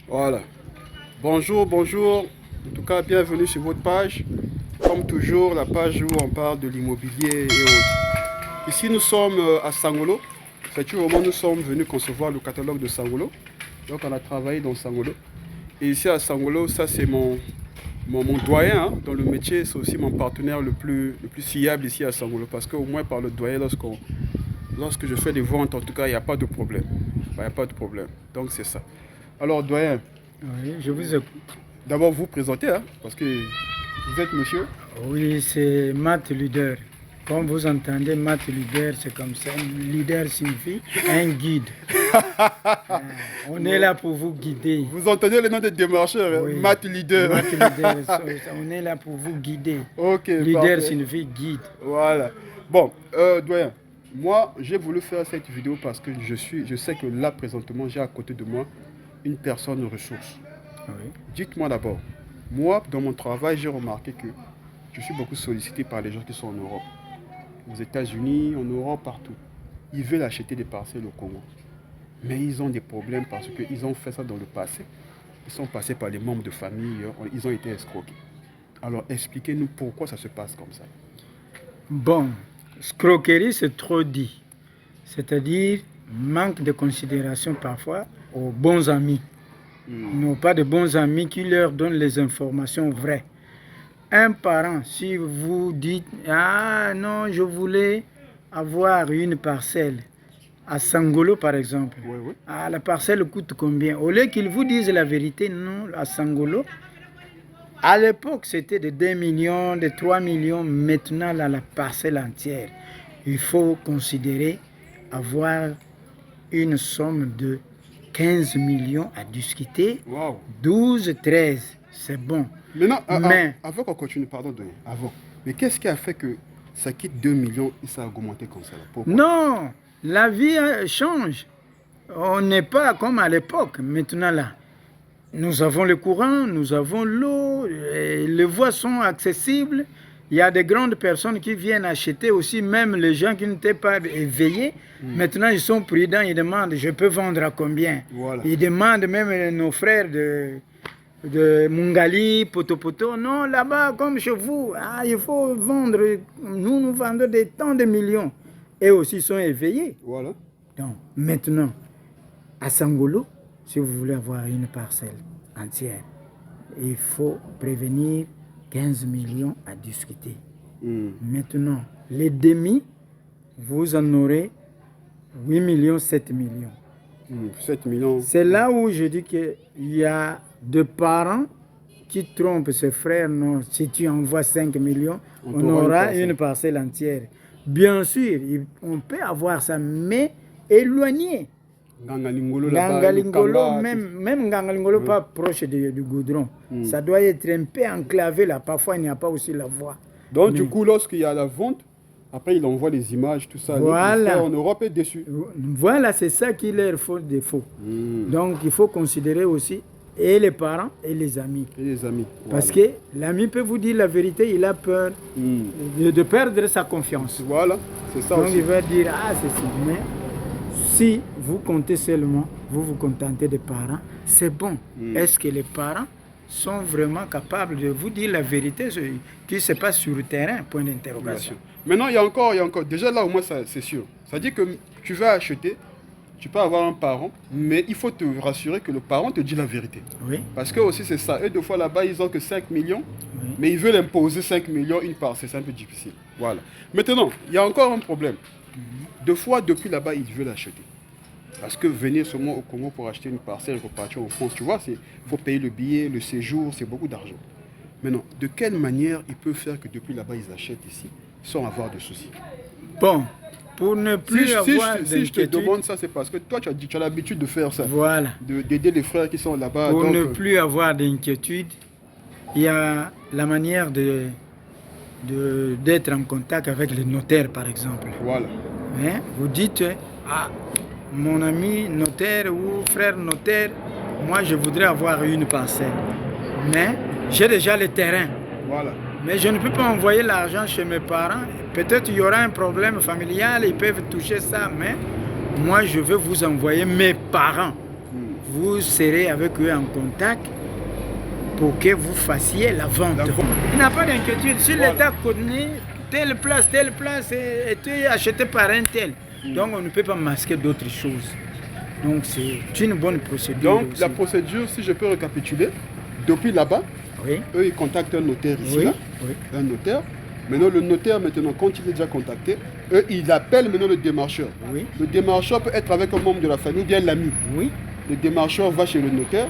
Voilà. Bonjour, bonjour. En tout cas, bienvenue sur votre page. Comme toujours, la page où on parle de l'immobilier et autres. Ici, nous sommes à Sangolo. Effectivement, nous sommes venus concevoir le catalogue de Sangolo. Donc, on a travaillé dans Sangolo. Et ici à Sangolo, ça c'est mon doyen hein, dans le métier. C'est aussi mon partenaire le plus fiable ici à Sangolo. Parce qu'au moins par le doyen, lorsque je fais des ventes, en tout cas, il n'y a pas de problème. Il n'y a pas de problème. Donc, c'est ça. Alors, doyen, Oui, je vous écoute. d'abord vous présenter, hein, parce que vous êtes monsieur. Oui, c'est Matt Leader. Comme vous entendez, Matt Leader, c'est comme ça. Leader signifie un guide. Ah, on est là pour vous guider. Vous entendez le nom des démarcheurs, Oui. Matt Leader. Matt Leader, on est là pour vous guider. Ok, Leader parfait. signifie guide. Voilà. Bon, doyen, moi j'ai voulu faire cette vidéo parce que je sais que là présentement j'ai à côté de moi une personne ressource. Oui. Dites-moi d'abord, moi dans mon travail j'ai remarqué que je suis beaucoup sollicité par les gens qui sont en Europe, aux États-Unis, en Europe, partout. Ils veulent acheter des parcelles au Congo. Mais ils ont des problèmes parce qu'ils ont fait ça dans le passé. Ils sont passés par les membres de famille, ils ont été escroqués. Alors expliquez-nous pourquoi ça se passe comme ça. Bon, escroquerie, c'est trop dit. C'est-à-dire manque de considération parfois aux bons amis. Ils n'ont pas de bons amis qui leur donnent les informations vraies. Un parent, si vous dites « Ah non, je voulais avoir une parcelle à Sangolo par exemple. Oui, oui. Ah, la parcelle coûte combien ?» Au lieu qu'ils vous disent la vérité, non, à Sangolo, à l'époque c'était de 2 millions, de 3 millions, maintenant là, la parcelle entière. Il faut considérer avoir une somme de 15 millions à discuter, Waouh. 12, 13, c'est bon. Maintenant, Mais- avant qu'on continue, pardon, Denis, avant. Mais qu'est-ce qui a fait que ça quitte 2 millions et ça a augmenté comme ça là? Pourquoi? Non, la vie change. On n'est pas comme à l'époque. Maintenant là, nous avons le courant, nous avons l'eau, les voies sont accessibles. Il y a des grandes personnes qui viennent acheter aussi, même les gens qui n'étaient pas éveillés. Maintenant, ils sont prudents, ils demandent, je peux vendre à combien? Voilà. Ils demandent même nos frères de Mungali, Poto. Non, là-bas, comme chez vous, ah, il faut vendre. Nous vendons des tant de millions. Eux aussi sont éveillés. Voilà. Donc, maintenant, à Sangolo, si vous voulez avoir une parcelle entière, il faut prévenir 15 millions à discuter. Maintenant, les demi, vous en aurez 8 millions, 7 millions. 7 millions. C'est là où je dis qu'il y a des parents qui trompent ses frères. Non, si tu envoies 5 millions, on aura une parcelle entière. Bien sûr, on peut avoir ça, mais éloigné. Ngangalingolo là-bas. Ngangalingolo, Lukanga, même Ngangalingolo, pas proche du goudron. Ça doit être un peu enclavé là. Parfois, il n'y a pas aussi la voie. Donc, du coup, lorsqu'il y a la vente, après, il envoie les images, tout ça. Voilà. Les frères en Europe est déçu. Voilà, c'est ça qui leur faut défaut. Donc, il faut considérer aussi et les parents et les amis. Et les amis. Parce que l'ami peut vous dire la vérité, il a peur de perdre sa confiance. Voilà, c'est ça Donc aussi. il va dire, ah c'est ça. Mais si vous comptez seulement, vous vous contentez des parents, c'est bon. Est-ce que les parents sont vraiment capables de vous dire la vérité, ce qui se passe sur le terrain? Point d'interrogation. Maintenant, il y a encore. Déjà là, au moins, c'est sûr. Ça dit que tu vas acheter, tu peux avoir un parent, mais il faut te rassurer que le parent te dit la vérité. Oui, Parce que aussi, c'est ça. Et deux fois là-bas, ils ont que 5 millions, oui. mais ils veulent imposer 5 millions une part. C'est un peu difficile. Voilà. Maintenant, il y a encore un problème. Deux fois, depuis là-bas, ils veulent acheter. Parce que venir seulement au Congo pour acheter une parcelle et repartir en France, tu vois, il faut payer le billet, le séjour, c'est beaucoup d'argent. Maintenant, de quelle manière ils peuvent faire que depuis là-bas, ils achètent ici sans avoir de soucis? Bon, pour ne plus avoir Si je te d'inquiétude, demande ça, c'est parce que toi, tu as l'habitude de faire ça. voilà. D'aider les frères qui sont là-bas. Pour donc, ne plus avoir d'inquiétude, il y a la manière d'être en contact avec les notaires, par exemple. Voilà. Hein? Vous dites, ah, mon ami notaire ou frère notaire, moi je voudrais avoir une parcelle. Mais j'ai déjà le terrain. Voilà. Mais je ne peux pas envoyer l'argent chez mes parents. Peut-être il y aura un problème familial, ils peuvent toucher ça, mais moi je veux vous envoyer mes parents. vous serez avec eux en contact pour que vous fassiez la vente. Il n'y a pas d'inquiétude. Si l'État connaît telle place est achetée par un tel, donc on ne peut pas masquer d'autres choses. Donc c'est une bonne procédure. Donc aussi. la procédure, si je peux récapituler, depuis là-bas, Oui. eux ils contactent un notaire ici, Oui. là, Oui. un notaire. Maintenant le notaire, quand il est déjà contacté, eux ils appellent maintenant le démarcheur. Oui. Le démarcheur peut être avec un membre de la famille, bien l'ami. Oui. Le démarcheur va chez le notaire.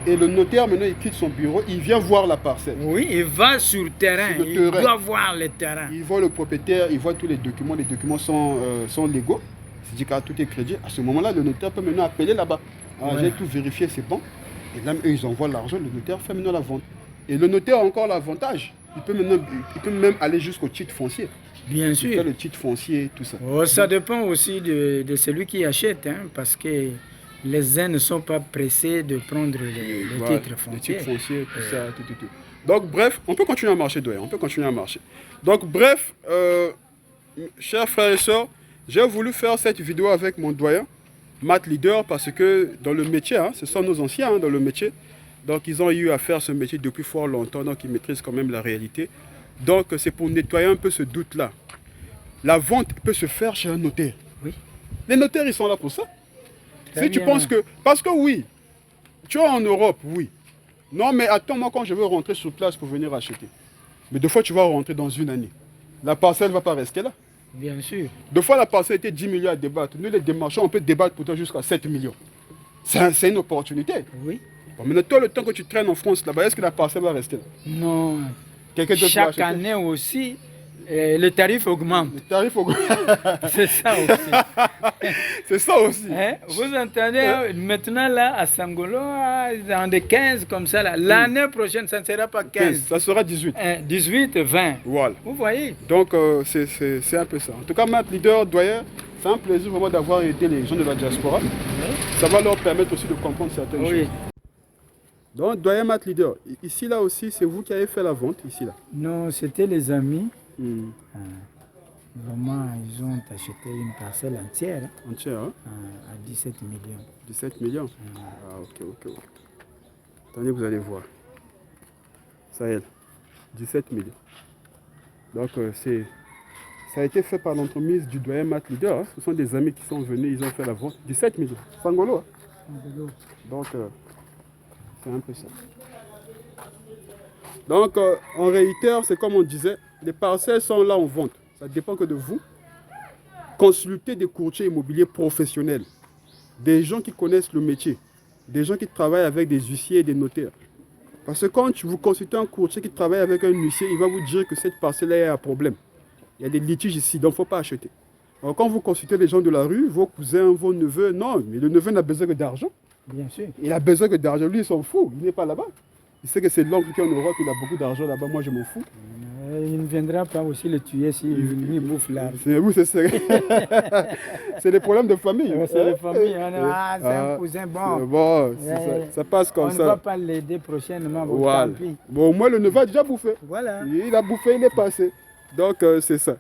Et le notaire, maintenant, il quitte son bureau, il vient voir la parcelle. Oui, il va sur le terrain, Sur le il terrain. doit voir le terrain. Il voit le propriétaire, il voit tous les documents sont légaux. C'est-à-dire que tout est crédit. À ce moment-là, le notaire peut maintenant appeler là-bas. Ah, Ouais. j'ai tout vérifié, c'est bon. Et là, eux, ils envoient l'argent, le notaire fait maintenant la vente. Et le notaire a encore l'avantage. Il peut même aller jusqu'au titre foncier. Bien Il fait sûr. le titre foncier, tout ça. Oh, ça dépend aussi de celui qui achète, hein, parce que les uns ne sont pas pressés de prendre le Voilà, titre le foncier. titre foncier, tout ça, tout. Donc, bref, on peut continuer à marcher, doyen. On peut continuer à marcher. Donc, bref, chers frères et sœurs, j'ai voulu faire cette vidéo avec mon doyen, Matt Leader, parce que dans le métier, hein, ce sont nos anciens dans le métier. Donc, ils ont eu à faire ce métier depuis fort longtemps, donc ils maîtrisent quand même la réalité. Donc, c'est pour nettoyer un peu ce doute-là. La vente peut se faire chez un notaire. Oui. Les notaires, ils sont là pour ça. Très Si tu bien. penses que... Parce que oui, tu es en Europe, oui. Non, mais attends, moi, quand je veux rentrer sur place pour venir acheter, mais deux fois, tu vas rentrer dans une année. La parcelle ne va pas rester là. Bien sûr. Deux fois, la parcelle était 10 millions à débattre. Nous, les démarcheurs, on peut débattre pour toi jusqu'à 7 millions. C'est une opportunité. Oui. Bon, maintenant, toi, le temps que tu traînes en France, là-bas, est-ce que la parcelle va rester là? Non. Quelqu'un d'autre va Chaque acheter? année aussi, le tarif augmente. Le tarif augmente. C'est ça aussi. C'est ça aussi. Hein? Vous entendez, hein, maintenant là, à Sangolo, dans des 15 comme ça, là, l'année prochaine, ça ne sera pas 15. Ça sera 18. 18, 20. Voilà. Vous voyez? Donc, c'est un peu ça. En tout cas, Matt Leader, doyen, c'est un plaisir vraiment d'avoir aidé les gens de la diaspora. Ça va leur permettre aussi de comprendre certaines Oui. choses. Donc, doyen Matt Leader, ici là aussi, c'est vous qui avez fait la vente, ici là. Non, c'était les amis. Hmm. Vraiment, ils ont acheté une parcelle entière hein, Entière, hein? à 17 millions. 17 millions. Ah, ok. Attendez, vous allez voir. Sahel, 17 millions. Donc, ça a été fait par l'entremise du doyen Matt Leader. Hein. Ce sont des amis qui sont venus, ils ont fait la vente. 17 millions. Sangolo. Hein. Donc, c'est un peu ça. Donc, on réitère, c'est comme on disait, les parcelles sont là en vente. Ça dépend que de vous. Consultez des courtiers immobiliers professionnels, des gens qui connaissent le métier, des gens qui travaillent avec des huissiers et des notaires. Parce que quand vous consultez un courtier qui travaille avec un huissier, il va vous dire que cette parcelle-là a un problème. Il y a des litiges ici, donc il ne faut pas acheter. Alors quand vous consultez les gens de la rue, vos cousins, vos neveux, non, mais le neveu n'a besoin que d'argent. Bien sûr. Il a besoin que d'argent. Lui, il s'en fout. Il n'est pas là-bas. Il sait que c'est l'oncle qui est en Europe, il a beaucoup d'argent là-bas. Moi, je m'en fous. Il ne viendra pas aussi le tuer s'il bouffe l'argent. Oui, c'est ça. C'est des problèmes de famille. C'est les familles. C'est un cousin bon. Bon, ça passe comme on ça. On ne va pas l'aider prochainement. Voilà. Tant pis. Bon, au moins, le neveu a déjà bouffé. Voilà. Il a bouffé, il est passé. Donc, c'est ça.